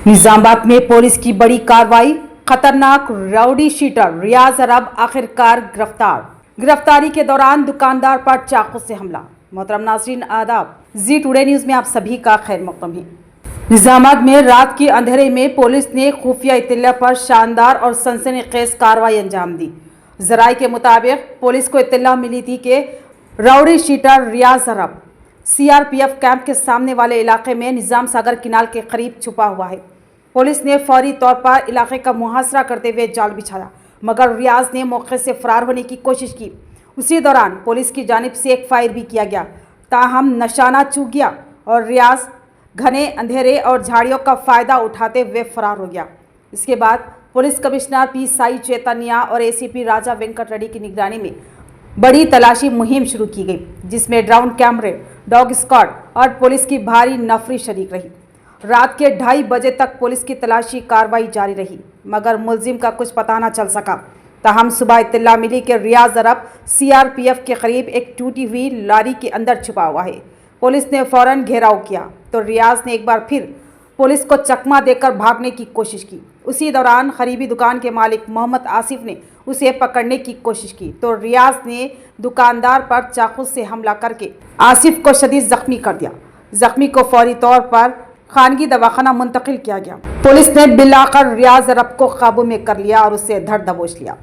निजामाबाद में पुलिस की बड़ी कार्रवाई, खतरनाक राउडी शीटर रियाज अरब आखिरकार गिरफ्तारी के दौरान दुकानदार पर चाकू से हमला। मोहतरम नाज़रीन आदाब, जी टुडे न्यूज़ में आप सभी का खैर मक़दम है। निजामाबाद में रात के अंधेरे में पुलिस ने खुफिया इत्तला पर शानदार और सनसनीखेज कार्रवाई अंजाम दी। ज़राए के मुताबिक पुलिस को इत्तला मिली थी कि राउडी शीटर रियाज अरब सीआरपीएफ कैंप के सामने वाले इलाके में निजाम सागर किनाल के करीब छुपा हुआ है। पुलिस ने फौरी तौर पर इलाके का मुहासरा करते हुए जाल बिछाया, मगर रियाज ने मौके से फरार होने की कोशिश की। उसी दौरान पुलिस की जानिब से एक फायर भी किया गया, ताहम निशाना चूक गया और रियाज घने अंधेरे और झाड़ियों का फायदा उठाते हुए फरार हो गया। इसके बाद police commissioner P Sai Chaitanya और एसीपी राजा वेंकट रेड्डी की निगरानी में बड़ी तलाशी मुहिम शुरू की गई, जिसमें ड्रोन कैमरे, डॉग स्क्वाड और पुलिस की भारी नफरी शरीक रही। रात के 2:30 बजे तक पुलिस की तलाशी कार्रवाई जारी रही, मगर मुलजिम का कुछ पता न चल सका। ताहम सुबह इत्तला मिली कि रियाज अरब सीआरपीएफ के करीब एक टूटी हुई लारी के अंदर छुपा हुआ है। पुलिस ने फौरन घेराव किया तो रियाज ने एक बार फिर पुलिस को चकमा देकर भागने की कोशिश की। उसी दौरान करीबी दुकान के मालिक मोहम्मद आसिफ ने उसे पकड़ने की कोशिश की तो रियाज ने दुकानदार पर चाकू से हमला करके आसिफ को शदीद जख्मी कर दिया। जख्मी को फौरी तौर पर खानगी दवाखाना मुंतकिल किया गया। पुलिस ने बिल आकर रियाज अरब को काबू में कर लिया और उसे धर दबोच लिया।